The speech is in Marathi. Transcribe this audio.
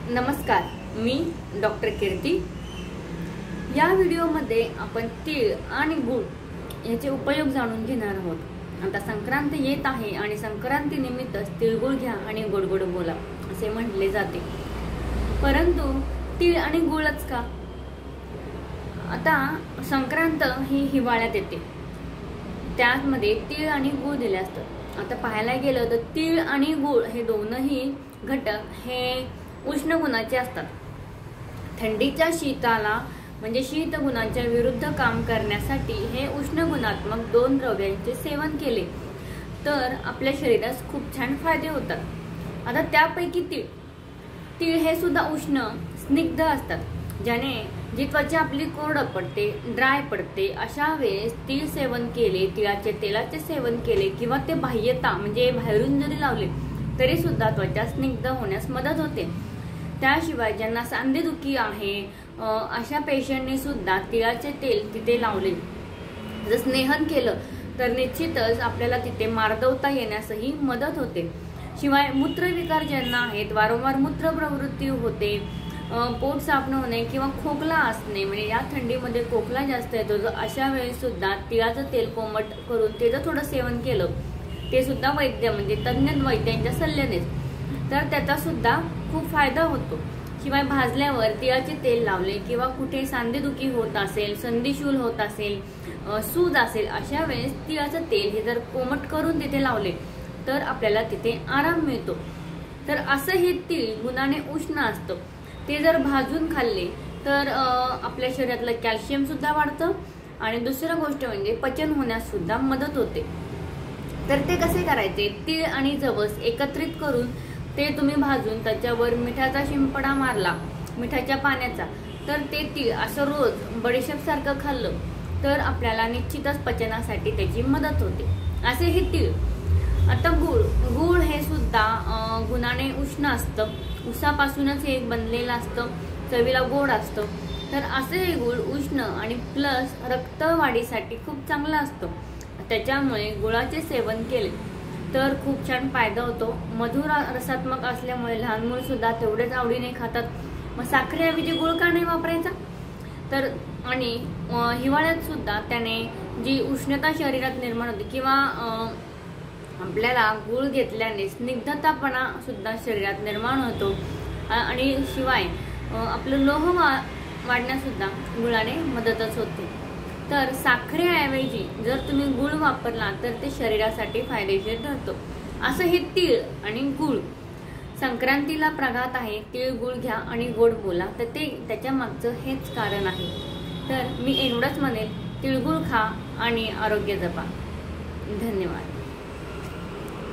नमस्कार, मी डॉक्टर कीर्ती। या व्हिडिओमध्ये आपण तीळ आणि गूळ याचे उपयोग जाणून घेणार आहोत। आता संक्रांत येत आहे आणि संक्रांती निमित्त तिळगुळ घ्या आणि गोड गोड बोला असे म्हटले जाते। परंतु तीळ आणि गूळच का? आता संक्रांत ही हिवाळ्यात येते, त्यामध्ये तीळ आणि गूळ दिले असतात। आता पाहायला गेलं तर तीळ आणि गूळ हे दोनही घटक हे उष्ण गुणाचे असतात। थंडीच्या शीताला म्हणजे शीत गुणाच्या विरुद्ध काम करण्यासाठी हे उष्ण गुणात्मक दोन द्रव्यांचे सेवन केले तर आपल्या शरीरास खूप छान फायदे होतात। आता त्यापैकी तीळ हे सुद्धा उष्ण स्निग्ध असतात, ज्याने जी त्वचा आपली कोरड पडते, ड्राय पडते, अशा वेळेस तीळ सेवन केले, तिळाचे तेलाचे सेवन केले किंवा ते बाह्यता म्हणजे बाहेरून जरी लावले तरी सुद्धा त्वचा स्निग्ध होण्यास मदत होते। त्याशिवाय ज्यांना सांधेदुखी आहे अशा पेशंटने सुद्धा तिळाचे तेल तिथे लावले, जर स्नेहन केलं तर निश्चितच आपल्याला तिथे मार्दवता येण्यासही मदत होते। शिवाय मूत्रविकार ज्यांना आहेत, वारंवार मूत्र प्रवृत्ती होते, पोट साफ न होणे किंवा खोकला असणे, म्हणजे या थंडीमध्ये खोकला जास्त येतो, अशा वेळेस सुद्धा तिळाचं तेल कोमट करून त्याचं थोडं सेवन केलं, ते सुद्धा वैद्य म्हणजे तज्ञ वैद्यांच्या सल्ल्यानेच, तर त्याचा सुद्धा खूप फायदा होतो। शिवाय भाजल्यावर तिळाचे तेल लावले किंवा कुठे सांधेदुखी होत असेल, संधिशूल होत असेल, सूज असेल, अशा वेळेस तिळाचं तेल हे जर कोमट करून तिथे लावले तर आपल्याला तिथे आराम मिळतो। तर असं हे तीळ गुणाने उष्ण असतं, ते जर भाजून खाल्ले तर आपल्या शरीरातलं कॅल्शियम सुद्धा वाढतं आणि दुसरी गोष्ट म्हणजे पचन होण्यास सुद्धा मदत होते। तर ते कसे करायचे? तीळ आणि जवस एकत्रित करून ते तुम्ही भाजून त्याच्यावर मिठाचा शिंपडा मारला, मिठाच्या पाण्याचा, तर ते तीळ असं रोज बडीशेप सारखं खाल्लं तर आपल्याला निश्चितच पचनासाठी त्याची मदत होते। असे हे तीळ। आता गूळ हे सुद्धा गुणाने उष्ण असतं, उसापासूनच हे बनलेलं असतं, चवीला गोड असतं, तर असे हे गूळ उष्ण आणि प्लस रक्तवाढीसाठी खूप चांगलं असतं। त्याच्यामुळे गुळाचे सेवन केले तर खूप छान फायदा होतो। मधुर रसात्मक असल्यामुळे लहान मुलं सुद्धा तेवढेच आवडीने खातात। मग साखरेऐवजी गुळ का नाही वापरायचा? तर आणि हिवाळ्यात सुद्धा त्याने जी उष्णता शरीरात निर्माण होते किंवा आपल्याला गुळ घेतल्याने स्निग्धतापणा सुद्धा शरीरात निर्माण होतो आणि शिवाय आपलं लोह वाढण्यास सुद्धा गुळाने मदतच होते। तर साखरेऐवजी जर तुम्ही गुळ वापरला तर ते शरीरासाठी फायदेशीर ठरतो। असं हे तीळ आणि गुळ संक्रांतीला प्रघात आहे। तीळ गुळ घ्या आणि गोड बोला, तर ते त्याच्या मागचं हेच कारण आहे। तर मी एवढंच म्हणेन, तिळगुळ खा आणि आरोग्य जपा। धन्यवाद।